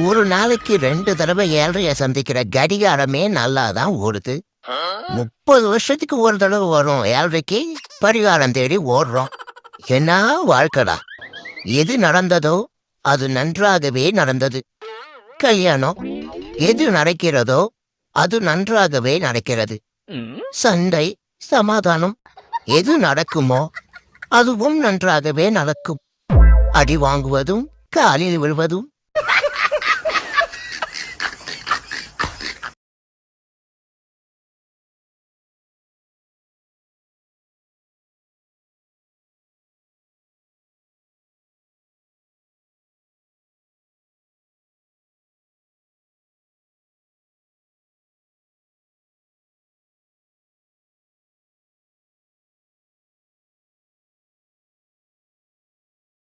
ஒரு நாளைக்கு 2 தடவை 7:30 சந்திக்கிற கடிகாரமே நல்லாதான் ஓடுது. 30 வருஷத்துக்கு ஒரு தடவை வரும் 7:30க்கு பரிகாரம் தேடி ஓடுறோம். என்ன வாழ்க்கடா! எது நடந்ததோ அது நன்றாகவே நடந்தது. கல்யாணம் எது நடக்கிறதோ அது நன்றாகவே நடக்கிறது. சண்டை, சமாதானம் எது நடக்குமோ அதுவும் நன்றாகவே நடக்கும். அடி வாங்குவதும் காலில் விழுவதும்